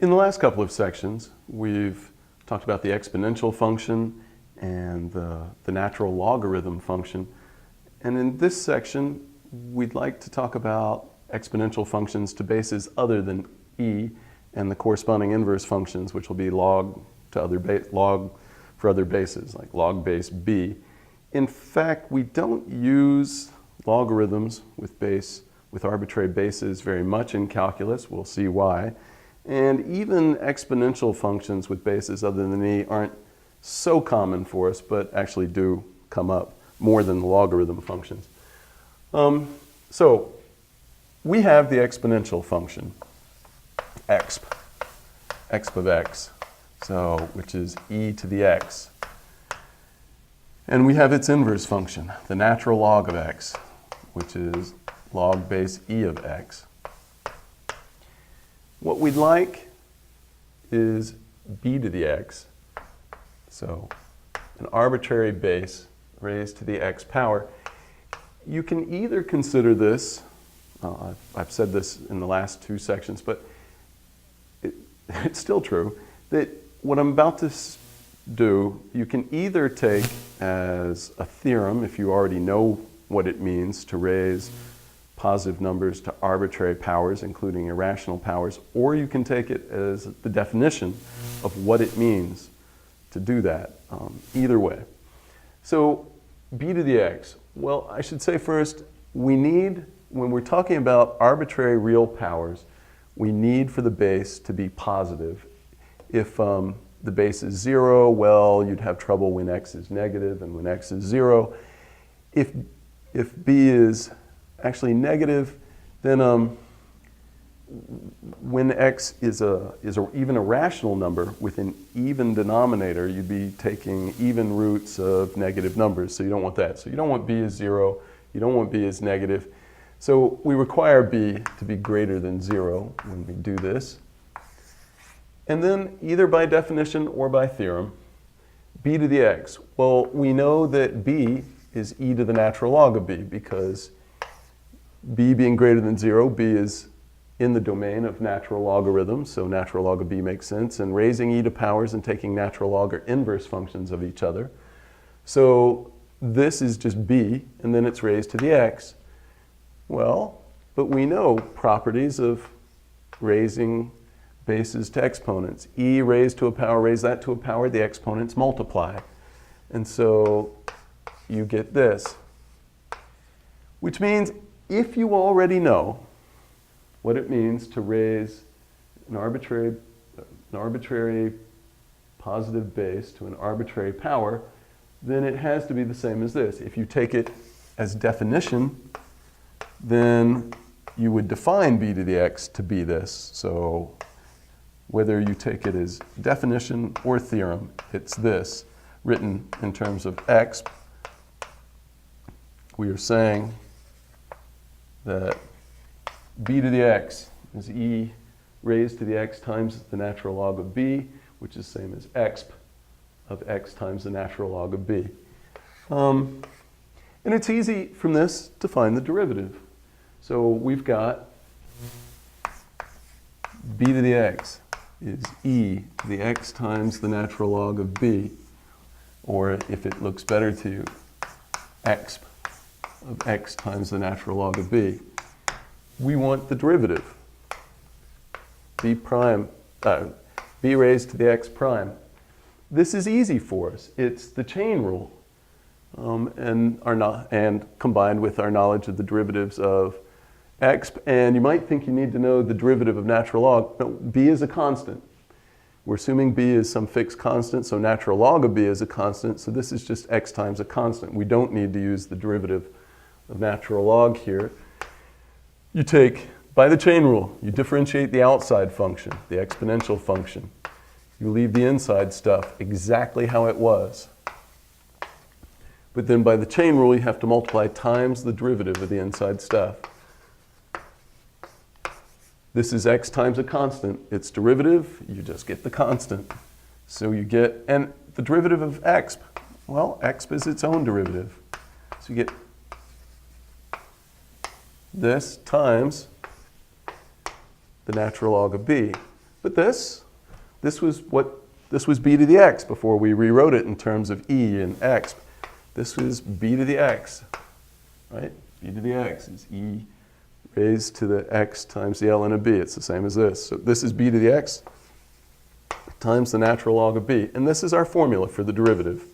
In the last couple of sections, we've talked about the exponential function and the natural logarithm function. And in this section, we'd like to talk about exponential functions to bases other than e and the corresponding inverse functions, which will be log for other bases, like log base b. In fact, we don't use logarithms with arbitrary bases very much in calculus. We'll see why. And even exponential functions with bases other than e aren't so common for us, but actually do come up more than the logarithm functions. So we have the exponential function, exp of x, which is e to the x. And we have its inverse function, the natural log of x, which is log base e of x. What we'd like is b to the x, so an arbitrary base raised to the x power. You can either consider this, I've said this in the last two sections, but it's still true, that what I'm about to do, you can either take as a theorem, if you already know what it means to raise positive numbers to arbitrary powers, including irrational powers, or you can take it as the definition of what it means to do that, either way. So b to the x, well, I should say first, when we're talking about arbitrary real powers, we need for the base to be positive. If the base is 0, well, you'd have trouble when x is negative and when x is 0. If b is actually negative, then when x is even a rational number with an even denominator, you'd be taking even roots of negative numbers, so you don't want that. So you don't want b as 0, you don't want b as negative. So we require b to be greater than 0 when we do this. And then either by definition or by theorem, b to the x. Well, we know that b is e to the natural log of b because b being greater than 0, b is in the domain of natural logarithms, so natural log of b makes sense, and raising e to powers and taking natural log are inverse functions of each other. So this is just b, and then it's raised to the x. Well, but we know properties of raising bases to exponents. E raised to a power, raise that to a power, the exponents multiply. And so you get this, which means if you already know what it means to raise an arbitrary positive base to an arbitrary power, then it has to be the same as this. If you take it as definition, then you would define b to the x to be this. So whether you take it as definition or theorem, it's this, written in terms of x. We are saying that b to the x is e raised to the x times the natural log of b, which is the same as exp of x times the natural log of b. And it's easy from this to find the derivative. So we've got b to the x is e to the x times the natural log of b, or if it looks better to you, exp of x times the natural log of b. We want the derivative, b raised to the x prime. This is easy for us. It's the chain rule, and combined with our knowledge of the derivatives of x. And you might think you need to know the derivative of natural log. No, b is a constant. We're assuming b is some fixed constant, so natural log of b is a constant. So this is just x times a constant. We don't need to use the derivative of natural log here. You take, by the chain rule, you differentiate the outside function, the exponential function. You leave the inside stuff exactly how it was. But then by the chain rule, you have to multiply times the derivative of the inside stuff. This is x times a constant. Its derivative, you just get the constant. So you get, and the derivative of exp, well, exp is its own derivative. So you get this times the natural log of b. But this was b to the x before we rewrote it in terms of e and x. This was b to the x, right? B to the x is e raised to the x times the ln of b. It's the same as this. So this is b to the x times the natural log of b. And this is our formula for the derivative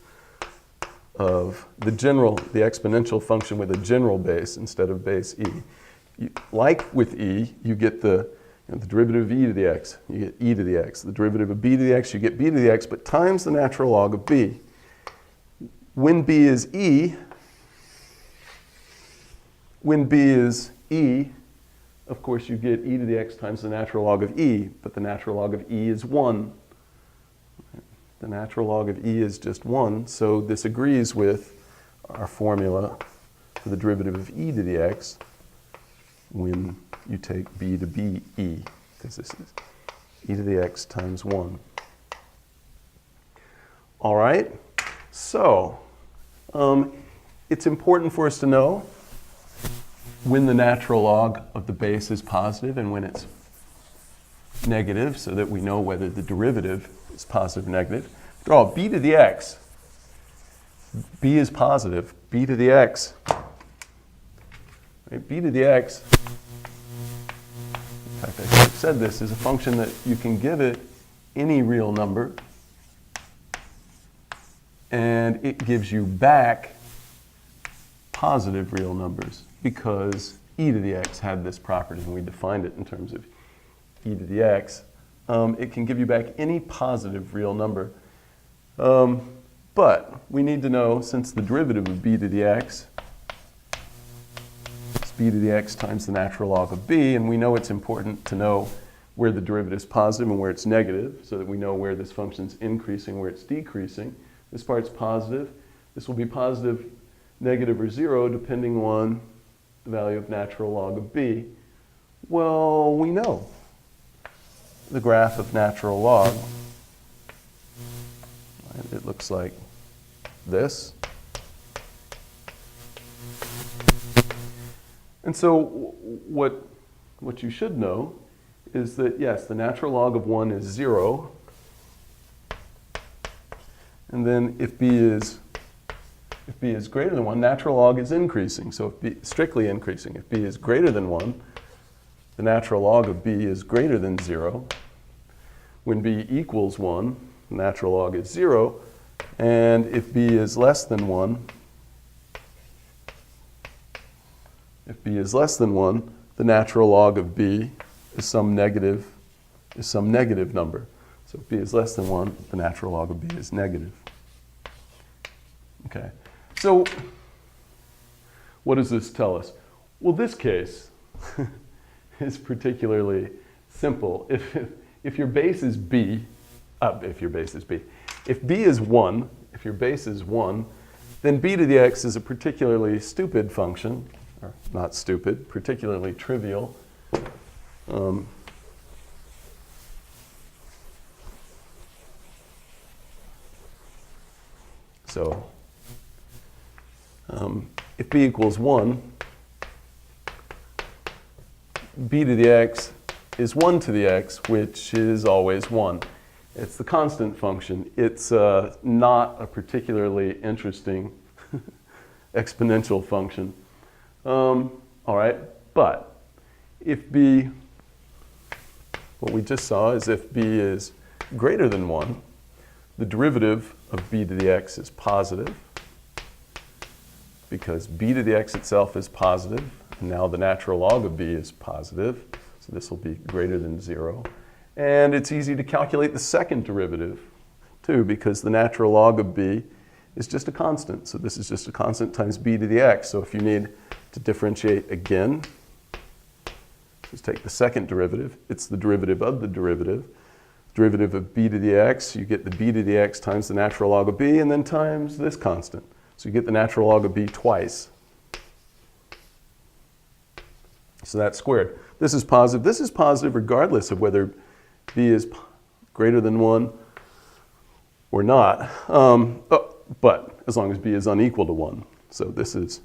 of the exponential function with a general base instead of base e. Like with e, you get the derivative of e to the x, you get e to the x. The derivative of b to the x, you get b to the x, but times the natural log of b. When b is e, of course you get e to the x times the natural log of e, but the natural log of e is 1. The natural log of e is just 1, so this agrees with our formula for the derivative of e to the x when you take b to be e, because this is e to the x times 1. All right, so it's important for us to know when the natural log of the base is positive and when it's negative, so that we know whether the derivative is positive or negative. After all, b to the x, b is positive, b to the x, right? B to the x, in fact, I should have said this, is a function that you can give it any real number, and it gives you back positive real numbers because e to the x had this property, and we defined it in terms of e to the x. It can give you back any positive real number. But we need to know, since the derivative of b to the x is b to the x times the natural log of b, and we know it's important to know where the derivative is positive and where it's negative, so that we know where this function's increasing, where it's decreasing. This part's positive. This will be positive, negative, or 0, depending on the value of natural log of b. Well, we know the graph of natural log. It looks like this. And so what you should know is that, yes, the natural log of 1 is 0. And then if b is greater than 1, natural log is increasing. So if b strictly increasing. If b is greater than 1, the natural log of b is greater than 0. When b equals 1, the natural log is 0. And if b is less than 1, the natural log of b is some negative number. So if b is less than 1, the natural log of b is negative. Okay. So what does this tell us? Well, this case is particularly simple. If your base is b, if b is 1, if your base is 1, then b to the x is a particularly stupid function, or not stupid, particularly trivial. If b equals 1, b to the x is 1 to the x, which is always 1. It's the constant function. It's not a particularly interesting exponential function. All right, but if b, what we just saw is if b is greater than 1, the derivative of b to the x is positive, because b to the x itself is positive, and now the natural log of b is positive, so this will be greater than 0. And it's easy to calculate the second derivative, too, because the natural log of b is just a constant. So this is just a constant times b to the x. So if you need to differentiate again, just take the second derivative. It's the derivative of the derivative. Derivative of b to the x, you get the b to the x times the natural log of b, and then times this constant. So you get the natural log of b twice. So that's squared. This is positive. This is positive regardless of whether b is greater than 1 or not, but as long as b is unequal to 1. So this is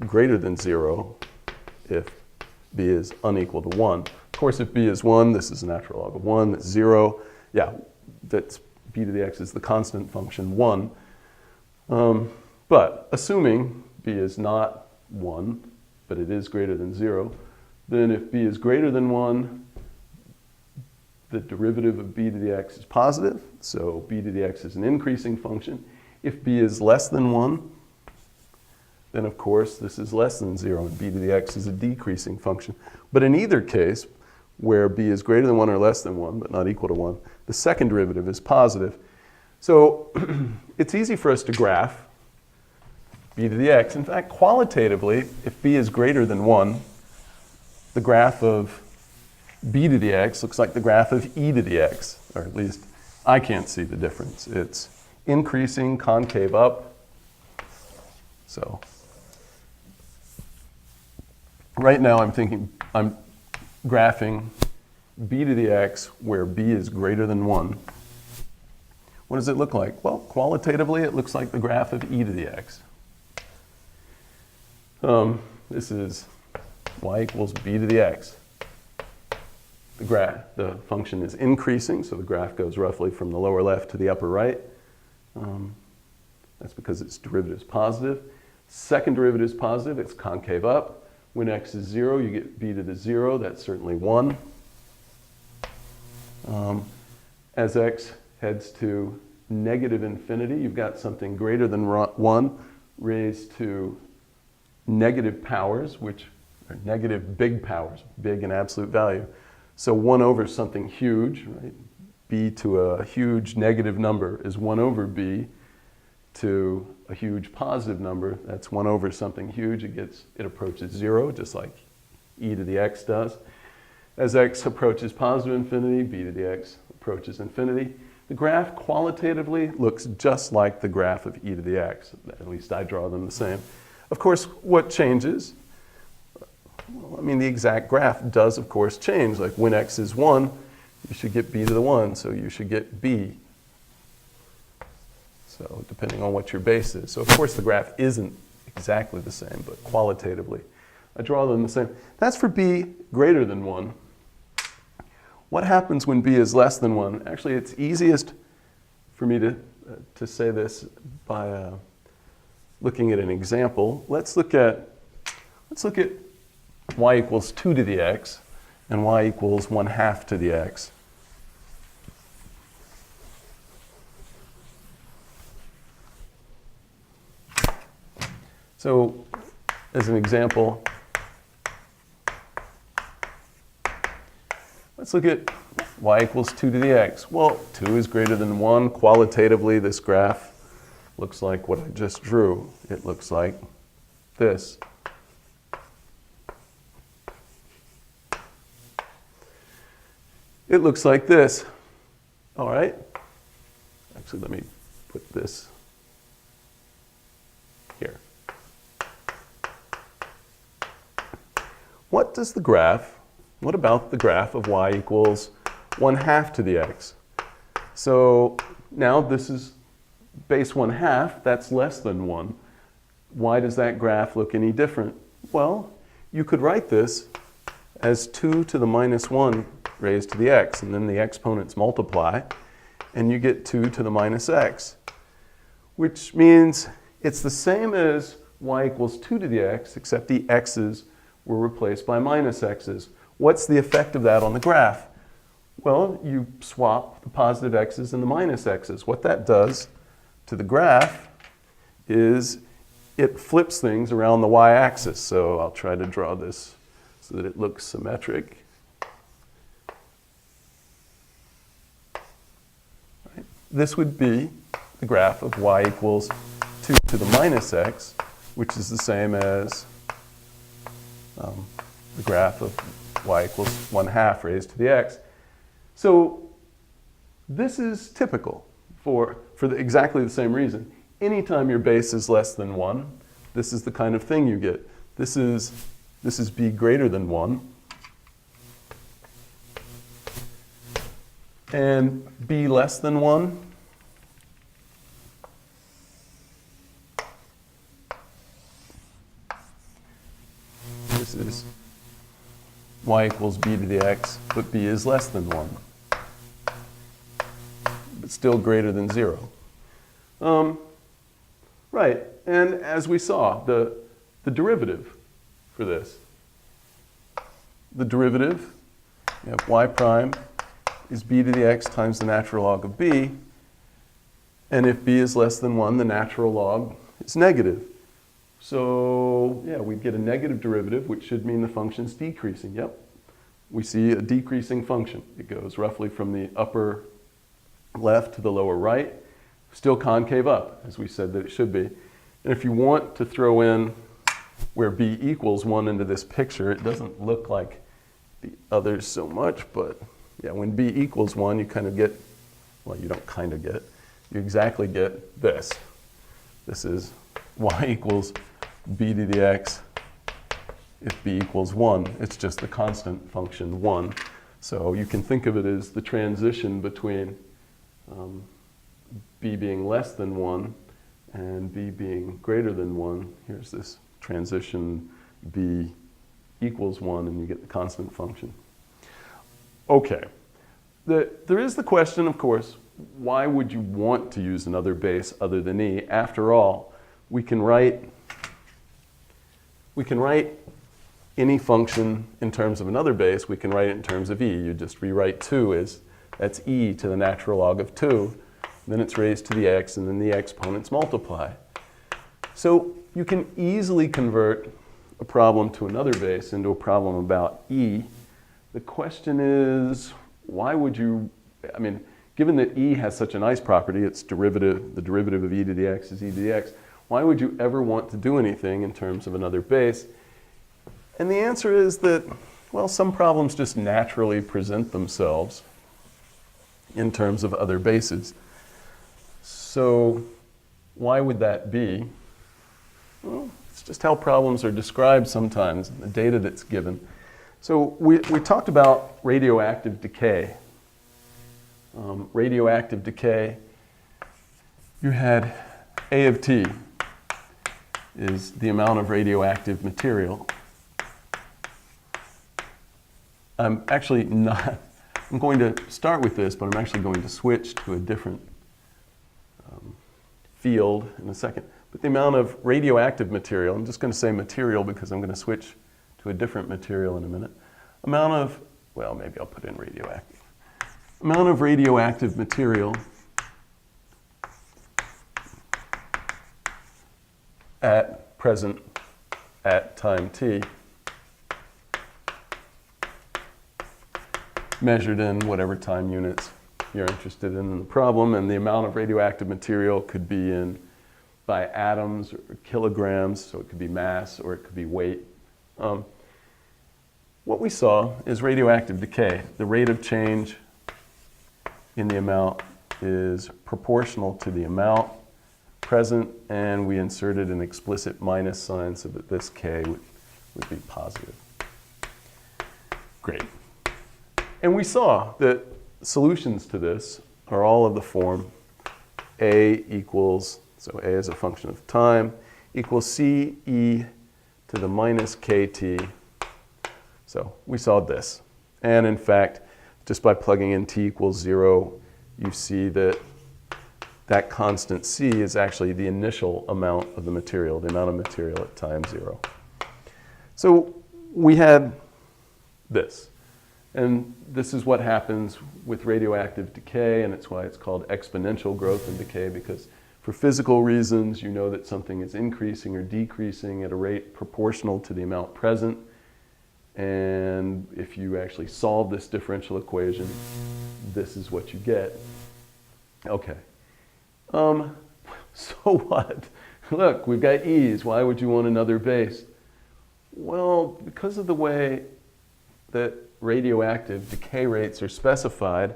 greater than 0 if b is unequal to 1. Of course, if b is 1, this is a natural log of 1. That's 0. Yeah, that's b to the x is the constant function 1. But assuming b is not 1, but it is greater than 0, then if b is greater than 1, the derivative of b to the x is positive, so b to the x is an increasing function. If b is less than 1, then of course this is less than 0, and b to the x is a decreasing function. But in either case, where b is greater than 1 or less than 1, but not equal to 1, the second derivative is positive. So it's easy for us to graph b to the x. In fact, qualitatively, if b is greater than 1, the graph of b to the x looks like the graph of e to the x, or at least I can't see the difference. It's increasing, concave up. So right now I'm graphing b to the x where b is greater than 1. What does it look like? Well, qualitatively it looks like the graph of e to the x. This is y equals b to the x. The function is increasing, so the graph goes roughly from the lower left to the upper right. That's because its derivative is positive. Second derivative is positive, it's concave up. When x is 0, you get b to the 0, that's certainly 1. As x heads to negative infinity, you've got something greater than 1 raised to negative powers, which are negative big powers, big in absolute value. So 1 over something huge, right? B to a huge negative number is 1 over b to a huge positive number. That's 1 over something huge. It approaches 0, just like e to the x does. As x approaches positive infinity, b to the x approaches infinity. The graph qualitatively looks just like the graph of e to the x. At least I draw them the same. Of course, what changes? Well, I mean, the exact graph does, of course, change. Like when x is 1, you should get b to the 1, so you should get b. So depending on what your base is. So of course the graph isn't exactly the same, but qualitatively I draw them the same. That's for b greater than 1. What happens when b is less than 1? Actually, it's easiest for me to say this by looking at an example. Let's look at y equals 2 to the x and y equals 1/2 to the x. So as an example, let's look at y equals 2 to the x. Well, 2 is greater than 1. Qualitatively, this graph looks like what I just drew. It looks like this. It looks like this. All right. Actually, let me put this here. What about the graph of y equals 1/2 to the x? So now this is base 1/2, that's less than 1. Why does that graph look any different? Well, you could write this as 2 to the minus 1 raised to the x, and then the exponents multiply, and you get 2 to the minus x, which means it's the same as y equals 2 to the x, except the x's were replaced by minus x's. What's the effect of that on the graph? Well, you swap the positive x's and the minus x's. What that does to the graph is it flips things around the y-axis. So I'll try to draw this so that it looks symmetric. Right. This would be the graph of y equals 2 to the minus x, which is the same as the graph of y equals 1/2 raised to the x. So this is typical for exactly the same reason. Anytime your base is less than 1, this is the kind of thing you get. This is b greater than 1. And b less than 1. y equals b to the x, but b is less than 1, but still greater than 0. Right, and as we saw, the derivative for this, the derivative, you have y prime is b to the x times the natural log of b, and if b is less than 1, the natural log is negative. So, yeah, we'd get a negative derivative, which should mean the function's decreasing. Yep, we see a decreasing function. It goes roughly from the upper left to the lower right, still concave up, as we said that it should be. And if you want to throw in where b equals 1 into this picture, it doesn't look like the others so much, but yeah, when b equals 1, you kind of get, well, you don't kind of get, you exactly get this. This is y equals b to the x if b equals 1. It's just the constant function 1. So you can think of it as the transition between b being less than 1 and b being greater than 1. Here's this transition b equals 1, and you get the constant function. Okay. There is the question, of course, why would you want to use another base other than e? After all, we can write any function in terms of another base. We can write it in terms of e. You just rewrite 2 as, that's e to the natural log of 2. Then it's raised to the x, and then the exponents multiply. So you can easily convert a problem to another base into a problem about e. The question is, why would you, I mean, given that e has such a nice property, its derivative, the derivative of e to the x is e to the x, why would you ever want to do anything in terms of another base? And the answer is that, well, some problems just naturally present themselves in terms of other bases. So why would that be? Well, it's just how problems are described sometimes, the data that's given. So we talked about radioactive decay. Radioactive decay, you had A of t is the amount of radioactive material. I'm actually not, I'm going to start with this, but I'm actually going to switch to a different field in a second. But the amount of radioactive material, I'm just going to say material because I'm going to switch to a different material in a minute. Amount of, well, maybe I'll put in radioactive. Amount of radioactive material at present at time t measured in whatever time units you're interested in the problem, and the amount of radioactive material could be in by atoms or kilograms, so it could be mass or it could be weight. What we saw is radioactive decay. The rate of change in the amount is proportional to the amount present, and we inserted an explicit minus sign so that this k would be positive. Great. And we saw that solutions to this are all of the form a equals, so a is a function of time, equals c e to the minus kt. So we saw this. And in fact, just by plugging in t equals 0, you see that that constant c is actually the initial amount of the material, the amount of material at time 0. So we had this. And this is what happens with radioactive decay, and it's why it's called exponential growth and decay, because for physical reasons, you know that something is increasing or decreasing at a rate proportional to the amount present. And if you actually solve this differential equation, this is what you get. Okay. So what? Look, we've got e's. Why would you want another base? Well, because of the way that radioactive decay rates are specified,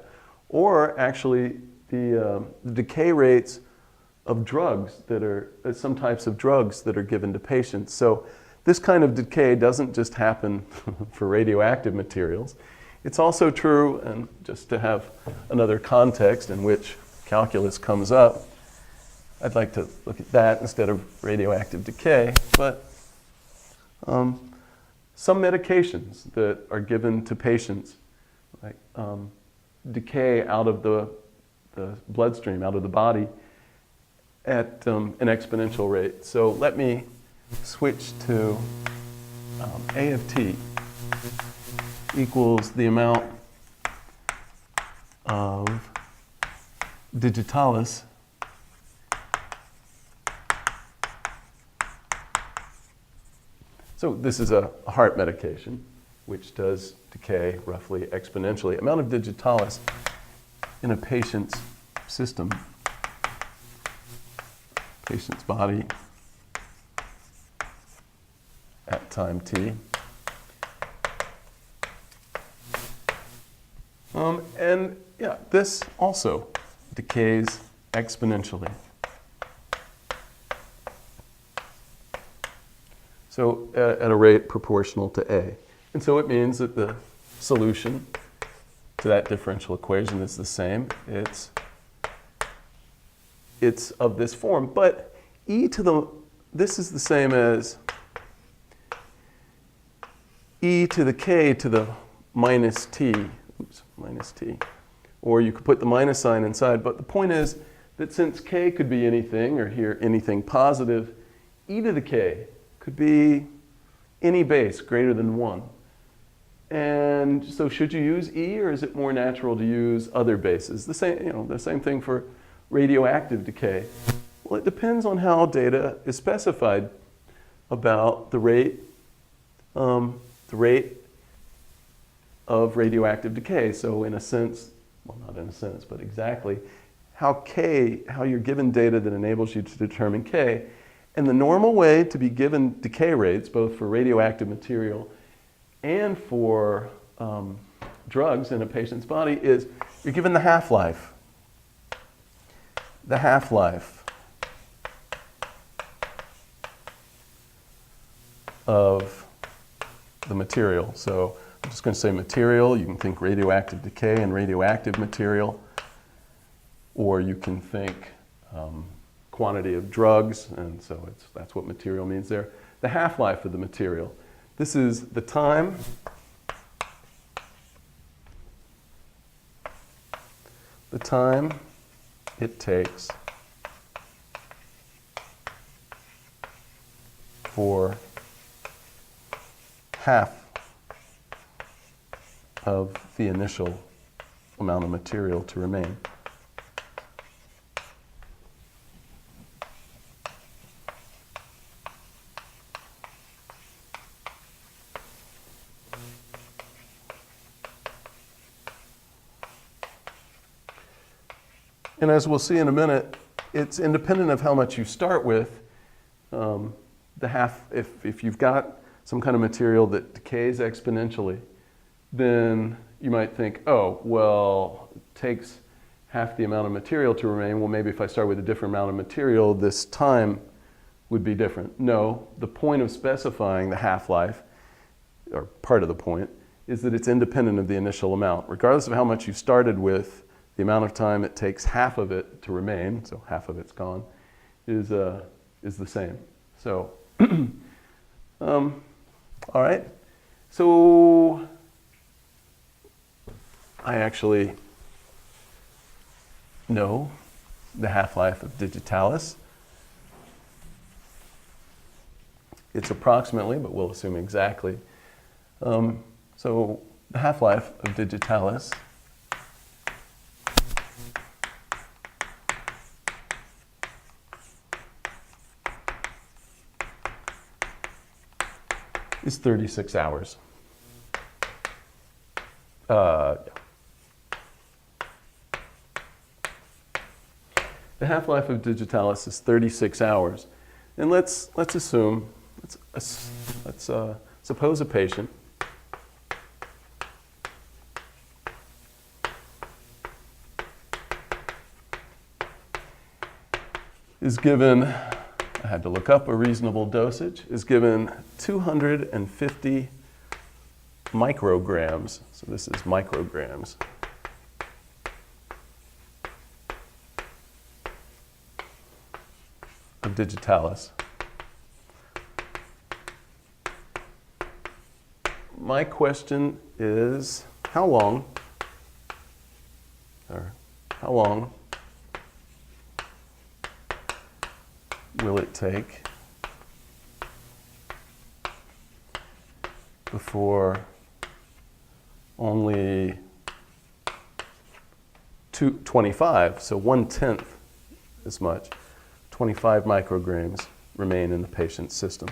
or actually the decay rates of drugs that are, some types of drugs that are given to patients. So this kind of decay doesn't just happen for radioactive materials. It's also true, and just to have another context in which calculus comes up, I'd like to look at that instead of radioactive decay, but some medications that are given to patients, like decay out of the bloodstream, out of the body, at an exponential rate. So let me switch to A of t equals the amount of digitalis So this is a heart medication, which does decay roughly exponentially. Amount of digitalis in a patient's system, patient's body at time t. And yeah, this also decays exponentially. So at a rate proportional to A. And so it means that the solution to that differential equation is the same. It's of this form, but this is the same as e to the k to the minus t. Minus t. Or you could put the minus sign inside, but the point is that since k could be anything, or here anything positive, e to the k could be any base greater than 1. And so should you use e, or is it more natural to use other bases? The same thing for radioactive decay. Well, it depends on how data is specified about the rate of radioactive decay. So in a sense, well, not in a sense, but exactly, how you're given data that enables you to determine k. And the normal way to be given decay rates, both for radioactive material and for drugs in a patient's body, is you're given the half-life. The half-life of the material. So I'm just going to say material. You can think radioactive decay and radioactive material. Or you can think quantity of drugs, and so that's what material means there. The half-life of the material. This is the time it takes for half of the initial amount of material to remain. And as we'll see in a minute, it's independent of how much you start with. If you've got some kind of material that decays exponentially, then you might think, oh, well, it takes half the amount of material to remain. Well, maybe if I start with a different amount of material, this time would be different. No, the point of specifying the half-life, or part of the point, is that it's independent of the initial amount. Regardless of how much you started with, the amount of time it takes half of it to remain, so half of it's gone, is the same. So, all right. So I actually know the half-life of digitalis. It's approximately, but we'll assume exactly. So the half-life of digitalis is 36 hours. Yeah. The half-life of digitalis is 36 hours. And let's assume, let's suppose a patient is given, I had to look up a reasonable dosage, is given 250 micrograms. So this is micrograms. Of digitalis. my question is, how long will it take before only 25, so 1/10 as much, 25 micrograms remain in the patient's system?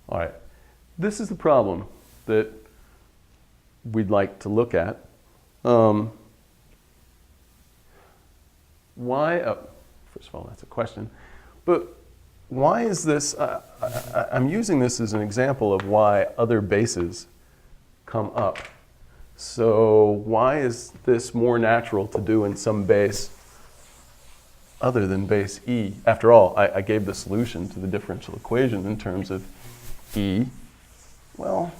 All right, this is the problem that we'd like to look at. Why, first of all, that's a question, but why is this, I'm using this as an example of why other bases come up. So why is this more natural to do in some base other than base E? After all, I gave the solution to the differential equation in terms of E. Well,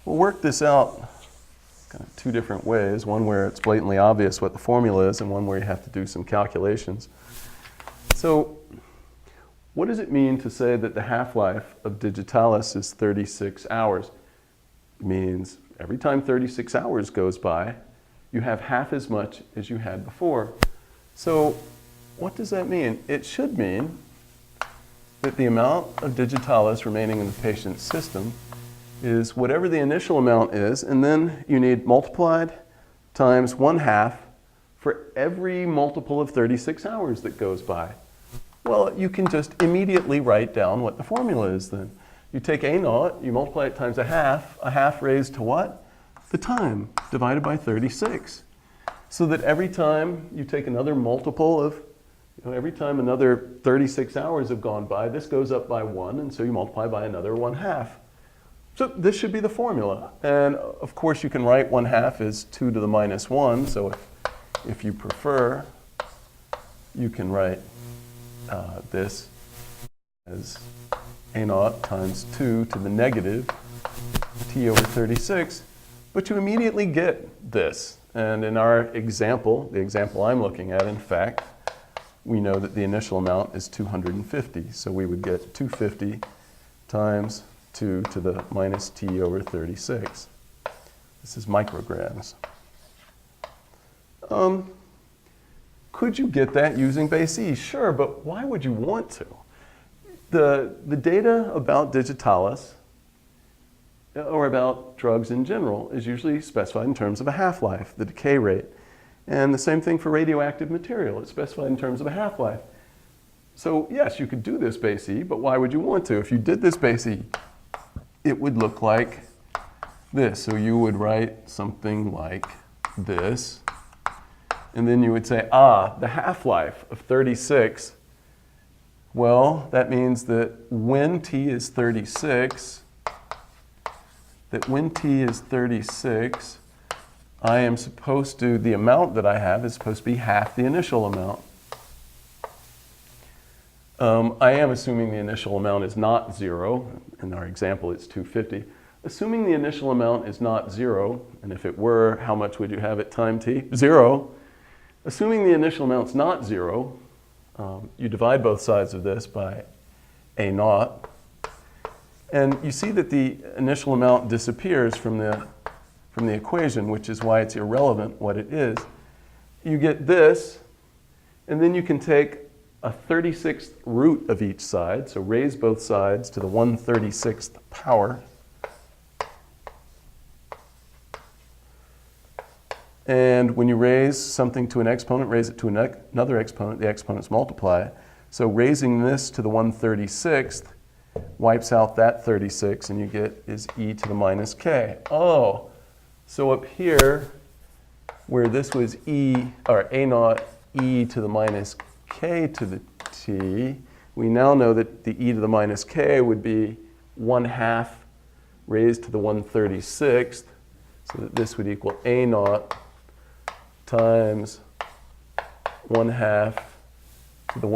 we'll work this out kind of two different ways. One where it's blatantly obvious what the formula is, and one where you have to do some calculations. So what does it mean to say that the half-life of digitalis is 36 hours? It means every time 36 hours goes by, you have half as much as you had before. So what does that mean? It should mean that the amount of digitalis remaining in the patient's system is whatever the initial amount is, and then you need multiplied times 1/2 for every multiple of 36 hours that goes by. Well, you can just immediately write down what the formula is then. You take A0, you multiply it times 1/2 raised to what? The time, divided by 36. So that every time you take another multiple of, every time another 36 hours have gone by, this goes up by 1, and so you multiply by another 1/2. So this should be the formula. And of course you can write 1/2 as 2 to the minus 1, so if you prefer, you can write this as A0 times 2 to the negative t over 36, but you immediately get this. And in our example, the example I'm looking at, in fact, we know that the initial amount is 250. So we would get 250 times 2 to the minus t over 36. This is micrograms. Could you get that using base E? Sure, but why would you want to? The data about digitalis, or about drugs in general, is usually specified in terms of a half-life, the decay rate. And the same thing for radioactive material. It's specified in terms of a half-life. So yes, you could do this base E, but why would you want to? If you did this base E, it would look like this. So you would write something like this. And then you would say, the half-life of 36, well, that means that when t is 36, I am supposed to, the amount that I have is supposed to be half the initial amount. I am assuming the initial amount is not 0. In our example, it's 250. Assuming the initial amount is not 0, and if it were, how much would you have at time t? 0. Assuming the initial amount is not 0, you divide both sides of this by A0. And you see that the initial amount disappears from the equation, which is why it's irrelevant what it is. You get this, and then you can take a 36th root of each side, so raise both sides to the 1/36th power. And when you raise something to an exponent, raise it to another exponent, the exponents multiply. So raising this to the 1/36th wipes out that 36, and you get is e to the minus k. Oh, so up here, where this was e, or A0 e to the minus k to the t, we now know that the e to the minus k would be 1/2 raised to the 1/36th, so that this would equal A0 times 1/2 to the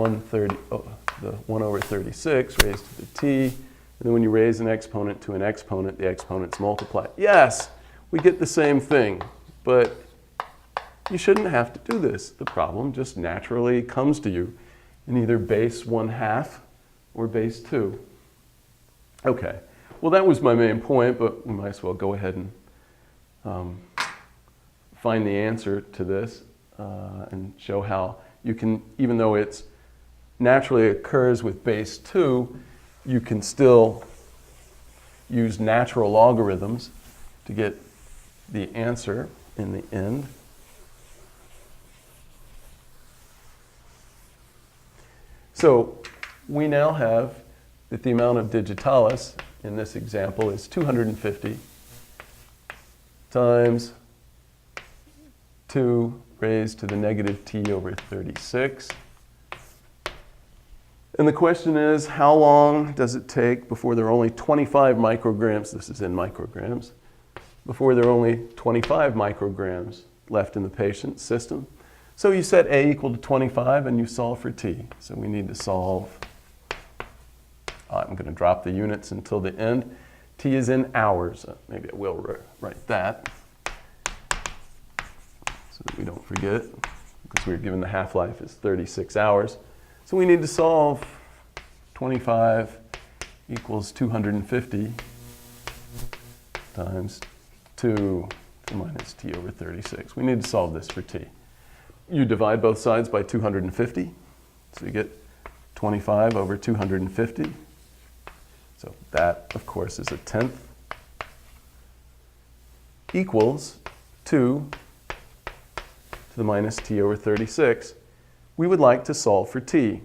the 1/36 raised to the t, And then when you raise an exponent to an exponent, the exponents multiply. Yes, we get the same thing, but you shouldn't have to do this. The problem just naturally comes to you in either base 1/2 or base 2. Okay, well that was my main point, but we might as well go ahead and find the answer to this and show how you can, even though it's naturally occurs with base 2, you can still use natural logarithms to get the answer in the end. So we now have that the amount of digitalis in this example is 250 times 2 raised to the negative t over 36. And the question is, how long does it take before there are only 25 micrograms, this is in micrograms, before there are only 25 micrograms left in the patient's system? So you set a equal to 25 and you solve for t. So we need to solve, I'm going to drop the units until the end. T is in hours. Maybe I will write that so that we don't forget, because we were given the half-life is 36 hours. So we need to solve 25 equals 250 times 2 minus t over 36. We need to solve this for t. You divide both sides by 250, so you get 25 over 250. So that, of course, is a tenth, equals 2 to the minus t over 36. We would like to solve for t.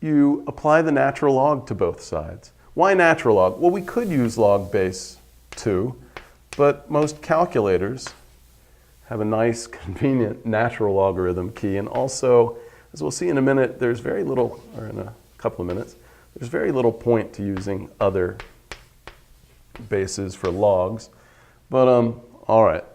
You apply the natural log to both sides. Why natural log? Well, we could use log base 2, but most calculators have a nice, convenient natural logarithm key. And also, as we'll see in a minute, there's very little, or in a couple of minutes, there's very little point to using other bases for logs. But all right,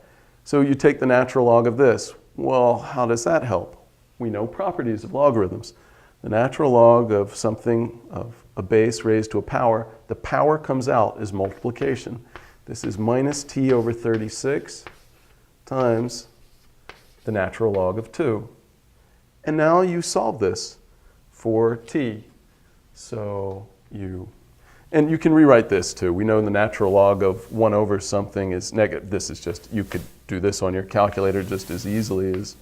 so you take the natural log of this. Well, how does that help? We know properties of logarithms. The natural log of something, of a base raised to a power, the power comes out as multiplication. This is minus t over 36 times the natural log of 2. And now you solve this for t. So and you can rewrite this too. We know the natural log of 1 over something is negative. This is just, you could do this on your calculator just as easily as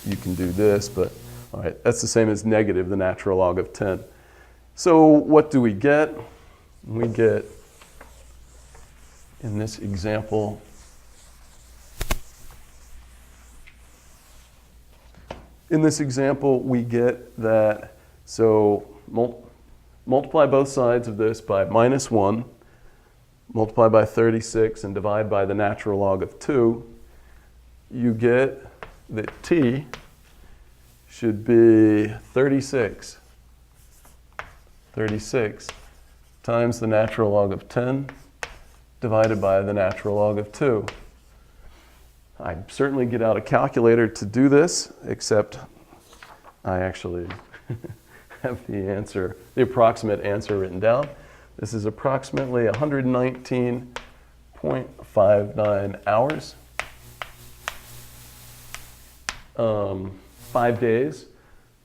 you can do this, but all right, that's the same as negative, the natural log of 10. So what do we get? We get, in this example, we get that, so multiply both sides of this by minus 1, multiply by 36, and divide by the natural log of 2. You get that t should be 36 times the natural log of 10 divided by the natural log of 2. I certainly get out a calculator to do this, except I actually have the answer, the approximate answer written down. This is approximately 119.59 hours. 5 days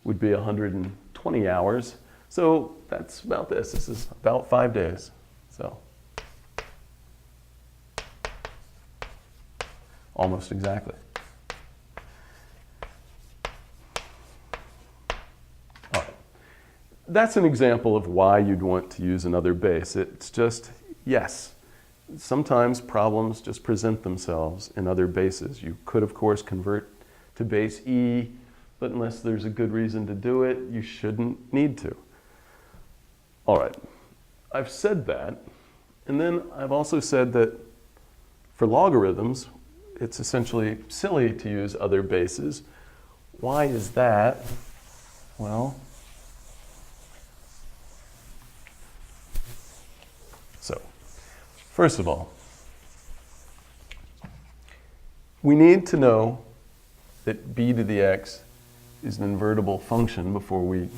would be 120 hours. So that's about this. This is about 5 days. So almost exactly. All right. That's an example of why you'd want to use another base. It's just, yes, sometimes problems just present themselves in other bases. You could, of course, convert to base E, but unless there's a good reason to do it, you shouldn't need to. All right, I've said that, and then I've also said that for logarithms, it's essentially silly to use other bases. Why is that? Well, so first of all, we need to know that b to the x is an invertible function before we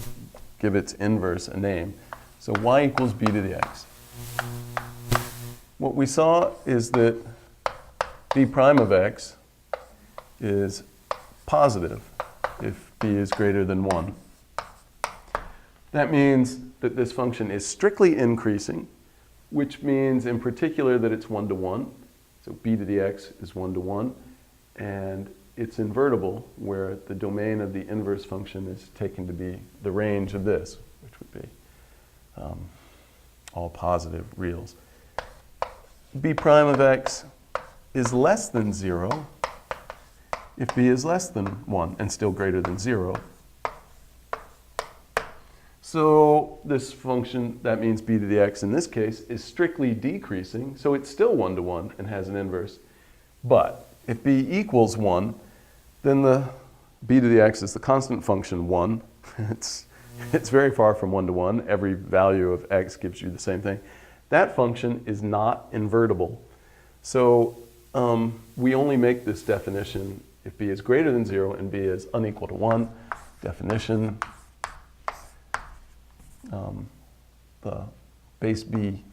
give its inverse a name. So y equals b to the x. What we saw is that b prime of x is positive if b is greater than 1. That means that this function is strictly increasing, which means in particular that it's 1 to 1. So b to the x is 1 to 1. And it's invertible, where the domain of the inverse function is taken to be the range of this, which would be all positive reals. B prime of x is less than 0 if b is less than 1 and still greater than 0. So this function, that means b to the x in this case, is strictly decreasing, so it's still 1 to 1 and has an inverse. But if b equals 1, then the b to the x is the constant function 1. It's very far from 1 to 1. Every value of x gives you the same thing. That function is not invertible. So we only make this definition if b is greater than 0 and b is unequal to 1. Definition, the base b.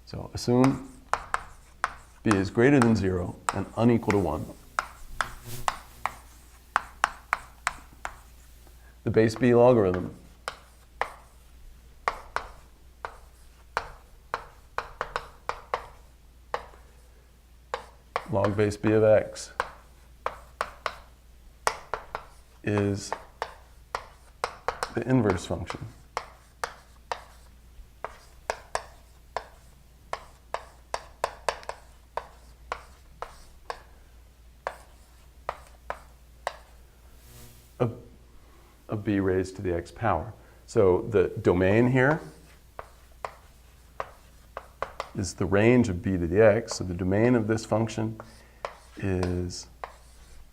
So assume b is greater than 0 and unequal to 1. The base b logarithm log base b of x is the inverse function. Of b raised to the x power. So the domain here is the range of b to the x. So the domain of this function is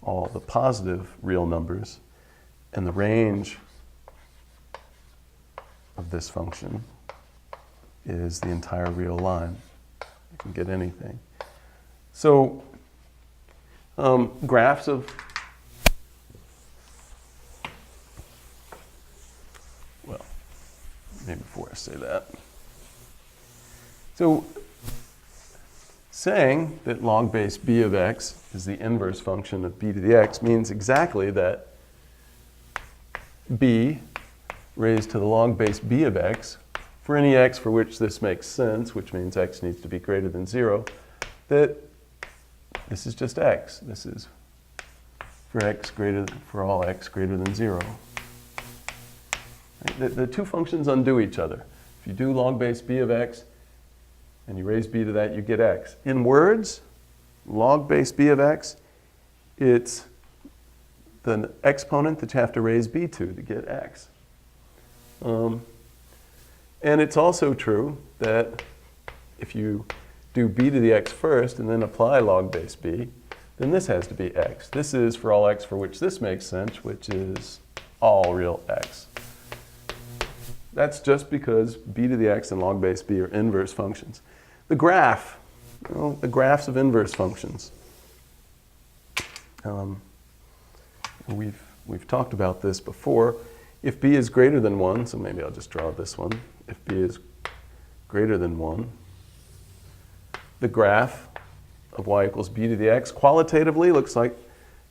all the positive real numbers, and the range of this function is the entire real line. You can get anything. So graphs of maybe before I say that. So saying that log base b of x is the inverse function of b to the x means exactly that b raised to the log base b of x, for any x for which this makes sense, which means x needs to be greater than 0, that this is just x. This is for all x greater than 0. The two functions undo each other. If you do log base b of x and you raise b to that, you get x. In words, log base b of x, it's the exponent that you have to raise b to get x. And it's also true that if you do b to the x first and then apply log base b, then this has to be x. This is for all x for which this makes sense, which is all real x. That's just because b to the x and log base b are inverse functions. The graph, the graphs of inverse functions. We've talked about this before. If b is greater than 1, so maybe I'll just draw this one. If b is greater than 1, the graph of y equals b to the x qualitatively looks like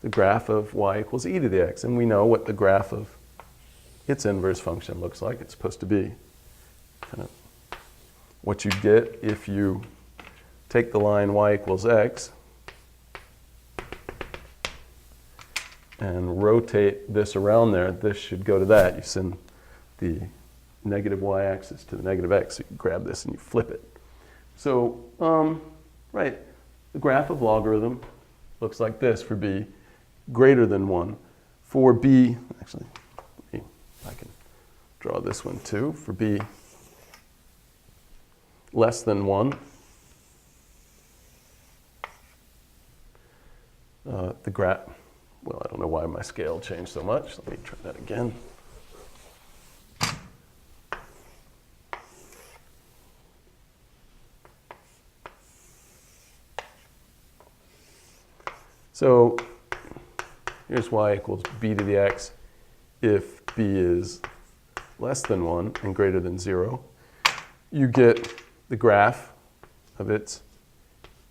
the graph of y equals e to the x. And we know what the graph of its inverse function looks like. It's supposed to be kind of what you get if you take the line y equals x and rotate this around there. This should go to that. You send the negative y-axis to the negative x. So you grab this and you flip it. So, right, the graph of logarithm looks like this for b greater than 1. For b, actually, I can draw this one too. For b less than 1, the graph, well, I don't know why my scale changed so much. Let me try that again. So here's y equals b to the x if b is less than 1 and greater than 0, you get the graph of its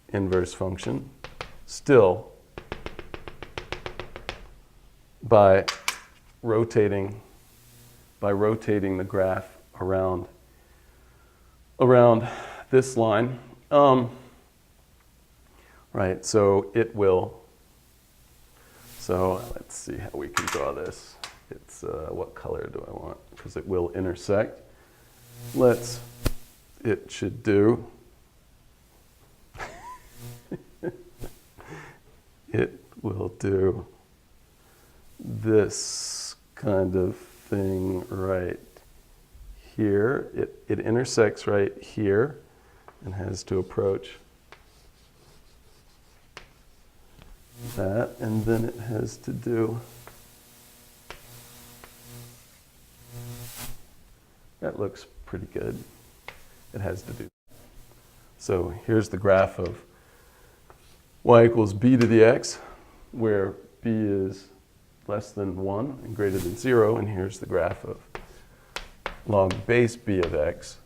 inverse function still by rotating the graph around this line. Right, so it will, so let's see how we can draw this. It's, what color do I want? Because it will intersect. It should do, it will do this kind of thing right here. It intersects right here and has to approach that, and then it has to do, that looks pretty good. It has to do. So here's the graph of y equals b to the x, where b is less than 1 and greater than 0, and here's the graph of log base b of x,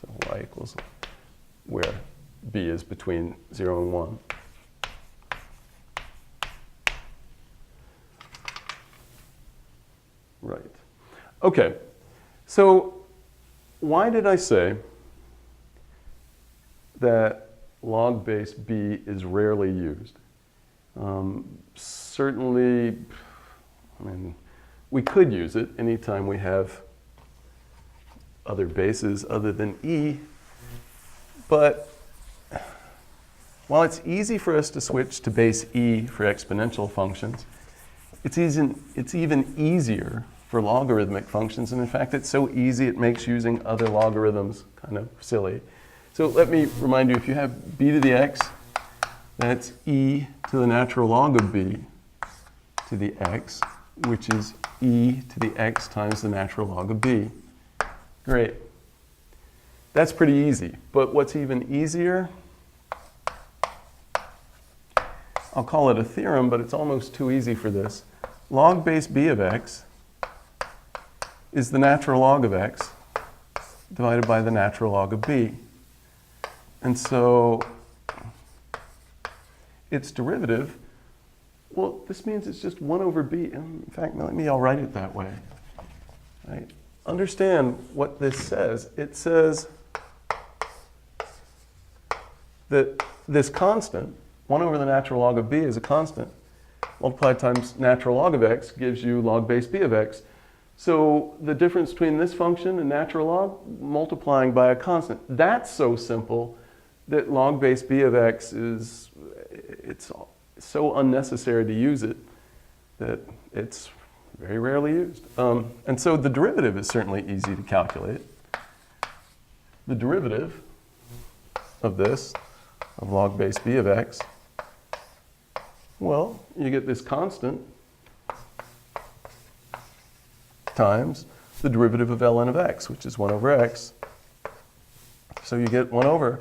so y equals where b is between 0 and 1. Right. Okay, so why did I say that log base b is rarely used? Certainly, I mean, we could use it anytime we have other bases other than e, but while it's easy for us to switch to base e for exponential functions, it's even easier for logarithmic functions, and in fact it's so easy it makes using other logarithms kind of silly. So let me remind you, if you have b to the x, that's e to the natural log of b to the x, which is e to the x times the natural log of b. Great. That's pretty easy, but what's even easier, I'll call it a theorem, but it's almost too easy for this. Log base b of x is the natural log of x divided by the natural log of b. And so its derivative, well, this means it's just 1 over b. In fact, I'll write it that way. Right? Understand what this says. It says that this constant, 1 over the natural log of b is a constant, multiplied times natural log of x gives you log base b of x. So the difference between this function and natural log, multiplying by a constant. That's so simple that log base b of x it's so unnecessary to use it that it's very rarely used. And so the derivative is certainly easy to calculate. The derivative of this, of log base b of x, well, you get this constant times the derivative of ln of x, which is 1 over x. So you get 1 over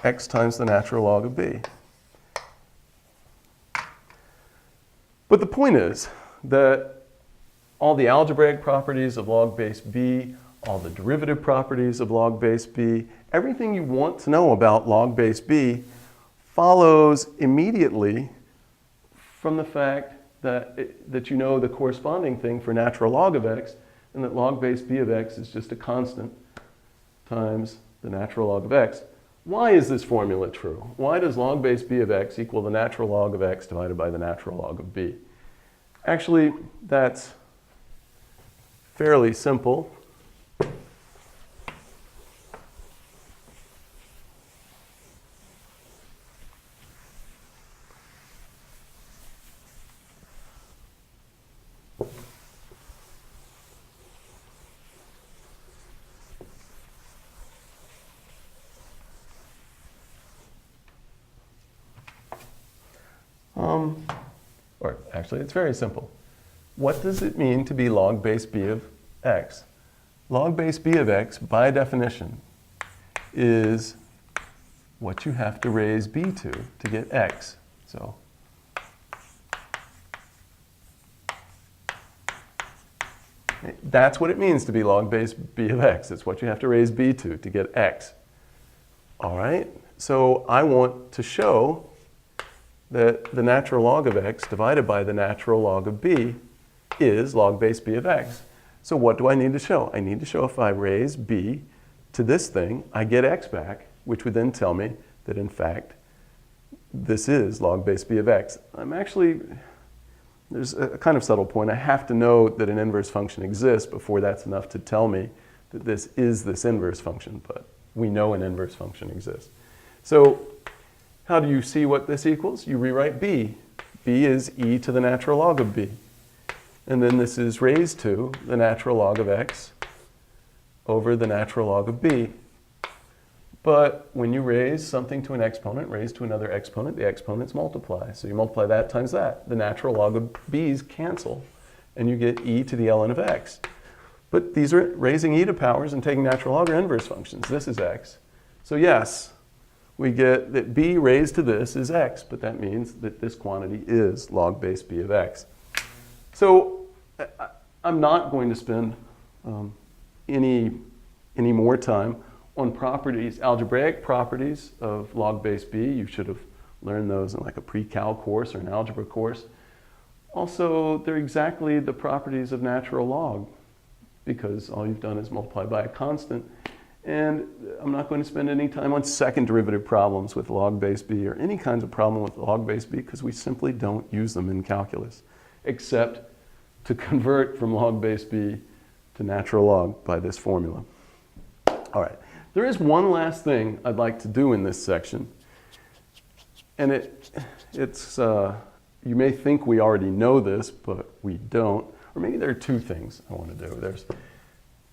x times the natural log of b. But the point is that all the algebraic properties of log base b, all the derivative properties of log base b, everything you want to know about log base b follows immediately from the fact that you know the corresponding thing for natural log of x, and that log base b of x is just a constant times the natural log of x. Why is this formula true? Why does log base b of x equal the natural log of x divided by the natural log of b? Actually, that's fairly simple. Or actually, it's very simple. What does it mean to be log base b of x? Log base b of x, by definition, is what you have to raise b to get x. So That's what it means to be log base b of x. It's what you have to raise b to get x. All right, so I want to show that the natural log of x divided by the natural log of b is log base b of x. So what do I need to show? I need to show if I raise b to this thing, I get x back, which would then tell me that in fact this is log base b of x. There's a kind of subtle point. I have to know that an inverse function exists before that's enough to tell me that this is this inverse function, but we know an inverse function exists. So how do you see what this equals? You rewrite b. b is e to the natural log of b. And then this is raised to the natural log of x over the natural log of b. But when you raise something to an exponent, raise to another exponent, the exponents multiply. So you multiply that times that. The natural log of b's cancel, and you get e to the ln of x. But these are raising e to powers and taking natural log are inverse functions. This is x. So yes, we get that b raised to this is x, but that means that this quantity is log base b of x. So I'm not going to spend any more time on properties, algebraic properties of log base b. You should have learned those in like a pre-cal course or an algebra course. Also, they're exactly the properties of natural log because all you've done is multiply by a constant. And I'm not going to spend any time on second derivative problems with log base b or any kinds of problem with log base b because we simply don't use them in calculus, except to convert from log base b to natural log by this formula. All right. There is one last thing I'd like to do in this section, and it's you may think we already know this, but we don't. Or maybe there are two things I want to do. There's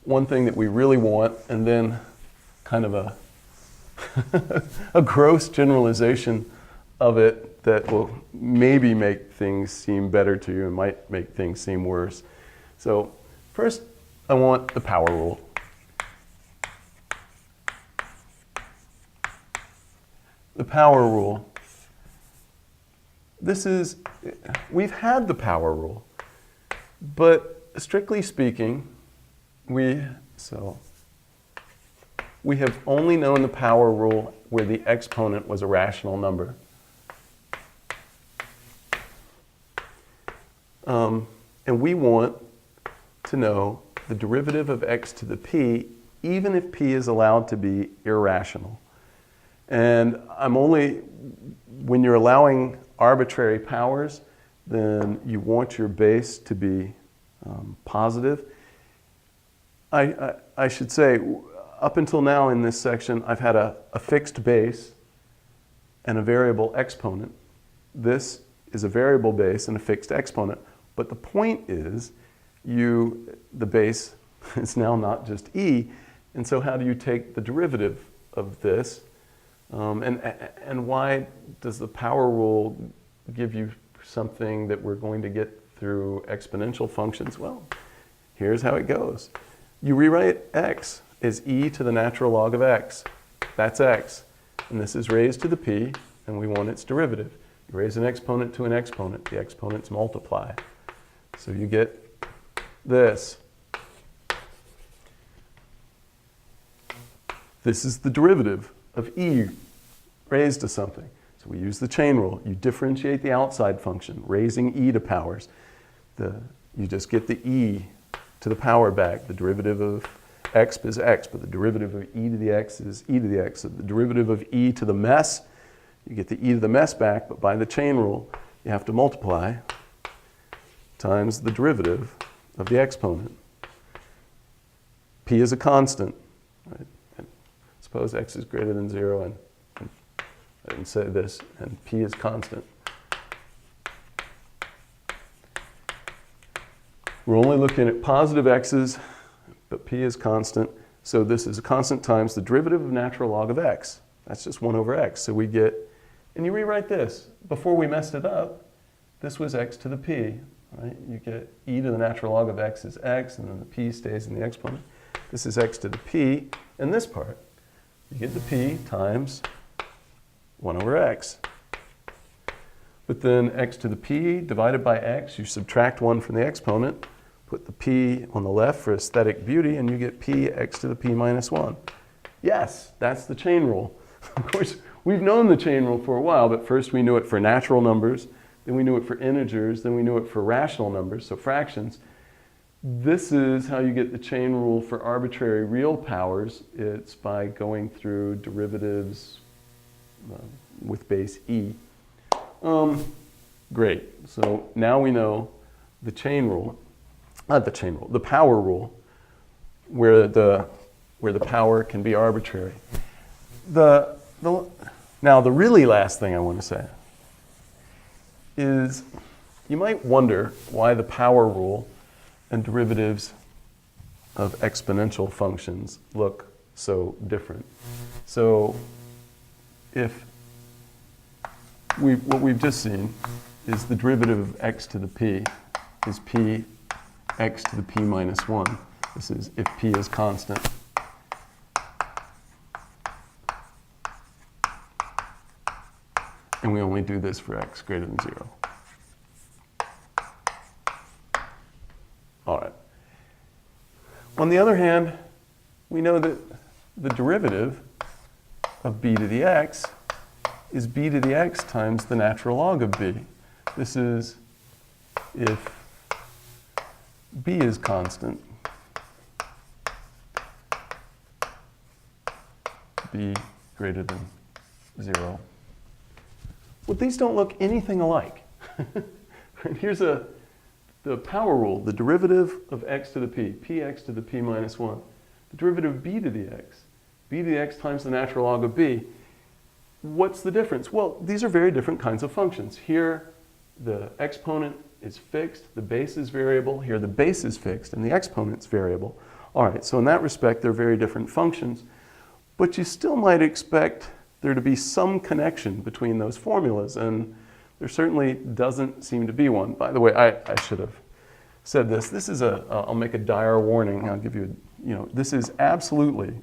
one thing that we really want, and then kind of a gross generalization of it that will maybe make things seem better to you and might make things seem worse. So first, I want the power rule. The power rule. We've had the power rule, but strictly speaking, we have only known the power rule where the exponent was a rational number. And we want to know the derivative of x to the p, even if p is allowed to be irrational. And when you're allowing arbitrary powers, then you want your base to be positive. I should say, up until now in this section, I've had a fixed base and a variable exponent. This is a variable base and a fixed exponent. But the point is, the base is now not just e. And so how do you take the derivative of this? And why does the power rule give you something that we're going to get through exponential functions? Well, here's how it goes. You rewrite x as e to the natural log of x. That's x. And this is raised to the p, and we want its derivative. You raise an exponent to an exponent. The exponents multiply. So you get this. This is the derivative of e raised to something. So we use the chain rule. You differentiate the outside function, raising e to powers. You just get the e to the power back. The derivative of x is x, but the derivative of e to the x is e to the x. So the derivative of e to the mess, you get the e to the mess back, but by the chain rule, you have to multiply times the derivative of the exponent. P is a constant. Right? And suppose x is greater than 0, and I didn't say this, and p is constant. We're only looking at positive x's, but p is constant. So this is a constant times the derivative of natural log of x. That's just 1 over x. So we get, and you rewrite this. Before we messed it up, this was x to the p. Right? You get e to the natural log of x is x, and then the p stays in the exponent. This is x to the p. And this part, you get the p times 1 over x. But then x to the p divided by x, you subtract 1 from the exponent, Put the p on the left for aesthetic beauty, and you get p x to the p minus 1. Yes, that's the chain rule. Of course, we've known the chain rule for a while, but first we knew it for natural numbers, then we knew it for integers, then we knew it for rational numbers, so fractions. This is how you get the chain rule for arbitrary real powers. It's by going through derivatives with base e. Great. So now we know the chain rule, not the chain rule, the power rule, where the power can be arbitrary. Now the really last thing I want to say is you might wonder why the power rule and derivatives of exponential functions look so different. So if what we've just seen is the derivative of x to the p is p x to the p minus 1. This is if p is constant. And we only do this for x greater than 0. All right. On the other hand, we know that the derivative of b to the x is b to the x times the natural log of b. This is if b is constant, b greater than 0. Well, these don't look anything alike. Here's the power rule, the derivative of x to the p, px to the p minus 1. The derivative of b to the x, b to the x times the natural log of b. What's the difference? Well, these are very different kinds of functions. Here, the exponent is fixed, the base is variable. Here, the base is fixed, and the exponent's variable. All right, so in that respect, they're very different functions. But you still might expect there to be some connection between those formulas, and there certainly doesn't seem to be one. By the way, I should have said this. This is I'll make a dire warning. I'll give you, this is absolutely,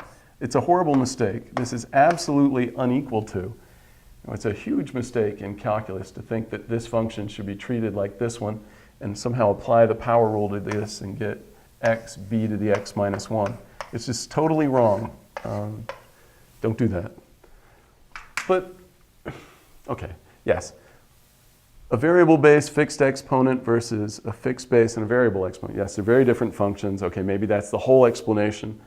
it's a horrible mistake. This is absolutely unequal to. It's a huge mistake in calculus to think that this function should be treated like this one and somehow apply the power rule to this and get x b to the x minus 1. It's just totally wrong. Don't do that. But, okay, yes. A variable base fixed exponent versus a fixed base and a variable exponent. Yes, they're very different functions. Okay, maybe that's the whole explanation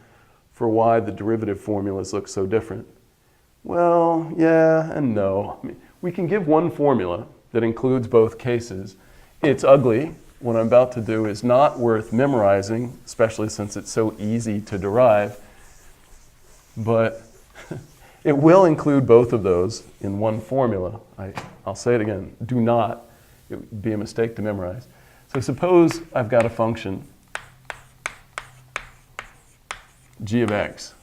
for why the derivative formulas look so different. Well, yeah and no. I mean, we can give one formula that includes both cases. It's ugly. What I'm about to do is not worth memorizing, especially since it's so easy to derive. But it will include both of those in one formula. I'll say it again. Do not. It would be a mistake to memorize. So suppose I've got a function, g of x,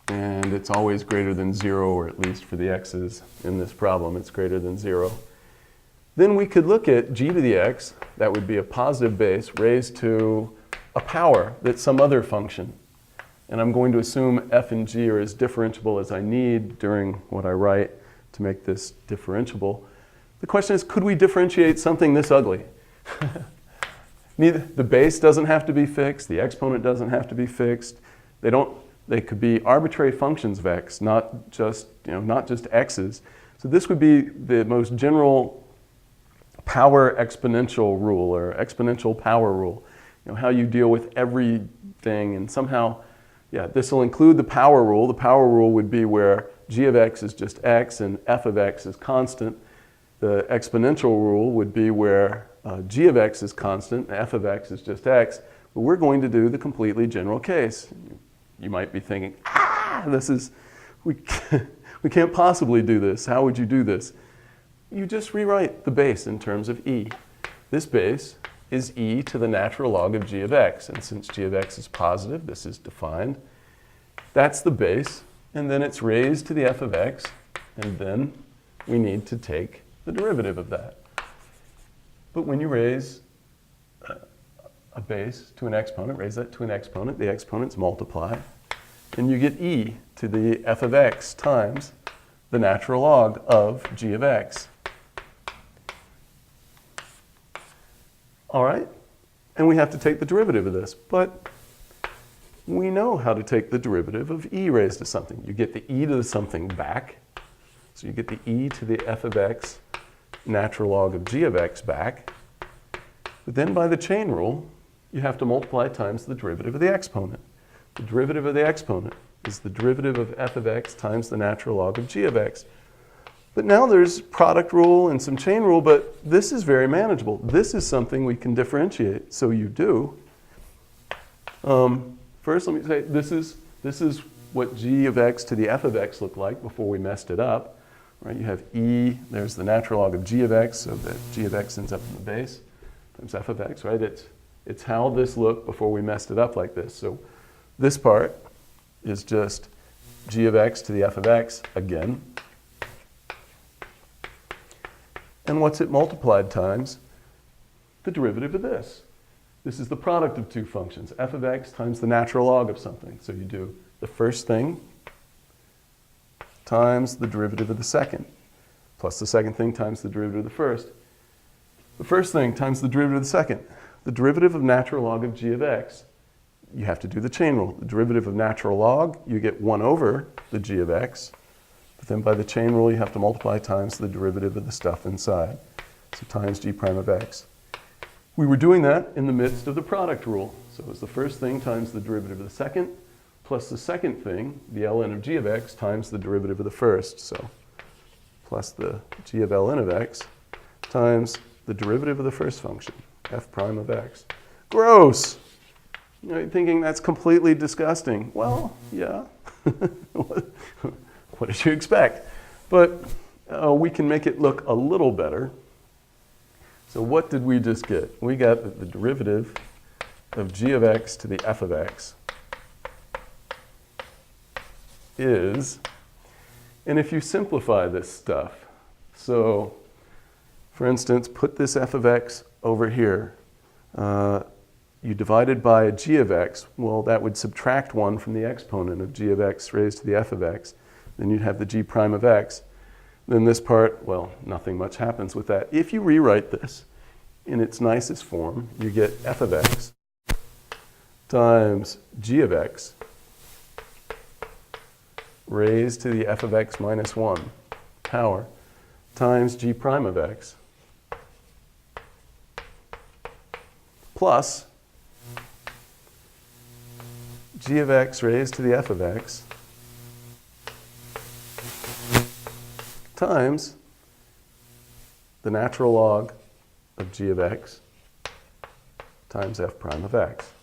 and it's always greater than 0, or at least for the x's in this problem, it's greater than 0. Then we could look at g to the x, that would be a positive base, raised to a power that's some other function. And I'm going to assume f and g are as differentiable as I need during what I write to make this differentiable. The question is, could we differentiate something this ugly? The base doesn't have to be fixed. The exponent doesn't have to be fixed. They could be arbitrary functions of x, not just x's. So this would be the most general power exponential rule, or exponential power rule. How you deal with everything, and somehow, yeah, this will include the power rule. The power rule would be where g of x is just x and f of x is constant. The exponential rule would be where g of x is constant and f of x is just x. But we're going to do the completely general case. You might be thinking, we can't possibly do this. How would you do this? You just rewrite the base in terms of e. This base is e to the natural log of g of x. And since g of x is positive, this is defined. That's the base. And then it's raised to the f of x. And then we need to take the derivative of that. But when you raise a base to an exponent, raise that to an exponent, the exponents multiply. And you get e to the f of x times the natural log of g of x. All right, and we have to take the derivative of this. But we know how to take the derivative of e raised to something. You get the e to the something back. So you get the e to the f of x natural log of g of x back. But then by the chain rule, you have to multiply times the derivative of the exponent. The derivative of the exponent is the derivative of f of x times the natural log of g of x. But now there's product rule and some chain rule, but this is very manageable. This is something we can differentiate. So you do. First, let me say this is what g of x to the f of x looked like before we messed it up. Right? You have e, there's the natural log of g of x, so that g of x ends up in the base times f of x, right? It's how this looked before we messed it up like this. So this part is just g of x to the f of x again. And what's it multiplied times? The derivative of this. This is the product of two functions, f of x times the natural log of something. So you do the first thing times the derivative of the second, plus the second thing times the derivative of the first. The first thing times the derivative of the second. The derivative of natural log of g of x, you have to do the chain rule. The derivative of natural log, you get 1 over the g of x. But then by the chain rule, you have to multiply times the derivative of the stuff inside. So times g prime of x. We were doing that in the midst of the product rule. So it was the first thing times the derivative of the second, plus the second thing, the ln of g of x, times the derivative of the first. So plus the g of ln of x times the derivative of the first function, f prime of x. Gross! You know, you're thinking that's completely disgusting. Well, yeah. What did you expect? But we can make it look a little better. So what did we just get? We got that the derivative of g of x to the f of x is, and if you simplify this stuff, so for instance, put this f of x over here. You divide it by g of x, well, that would subtract 1 from the exponent of g of x raised to the f of x. Then you'd have the g prime of x. Then this part, well, nothing much happens with that. If you rewrite this in its nicest form, you get f of x times g of x raised to the f of x minus 1 power times g prime of x plus g of x raised to the f of x times the natural log of g of x times f prime of x.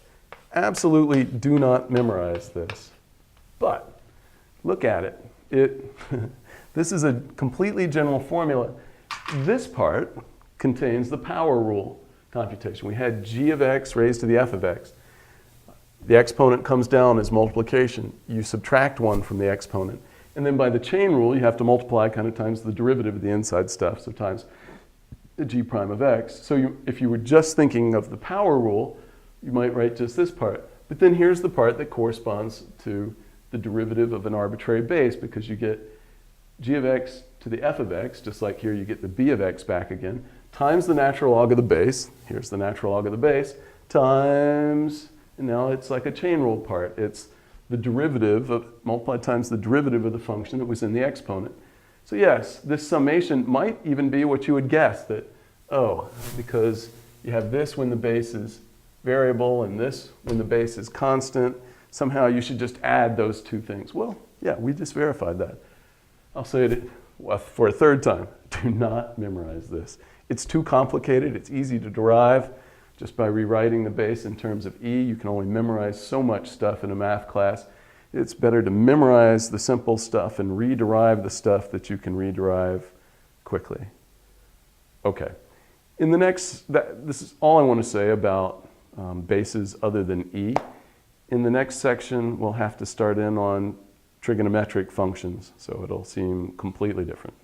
Absolutely do not memorize this, but look at it. This is a completely general formula. This part contains the power rule computation. We had g of x raised to the f of x. The exponent comes down as multiplication. You subtract 1 from the exponent. And then by the chain rule, you have to multiply kind of times the derivative of the inside stuff, so times the g prime of x. So if you were just thinking of the power rule, you might write just this part. But then here's the part that corresponds to the derivative of an arbitrary base, because you get g of x to the f of x, just like here you get the b of x back again, times the natural log of the base. Here's the natural log of the base, times, and now it's like a chain rule part. It's the derivative of, multiplied times the derivative of the function that was in the exponent. So yes, this summation might even be what you would guess, that, oh, because you have this when the base is variable and this when the base is constant, somehow you should just add those two things. Well, yeah, we just verified that. I'll say it for a third time. Do not memorize this. It's too complicated. It's easy to derive. Just by rewriting the base in terms of e, you can only memorize so much stuff in a math class. It's better to memorize the simple stuff and rederive the stuff that you can rederive quickly. Okay. In the next, this is all I want to say about bases other than e. In the next section, we'll have to start in on trigonometric functions, so it'll seem completely different.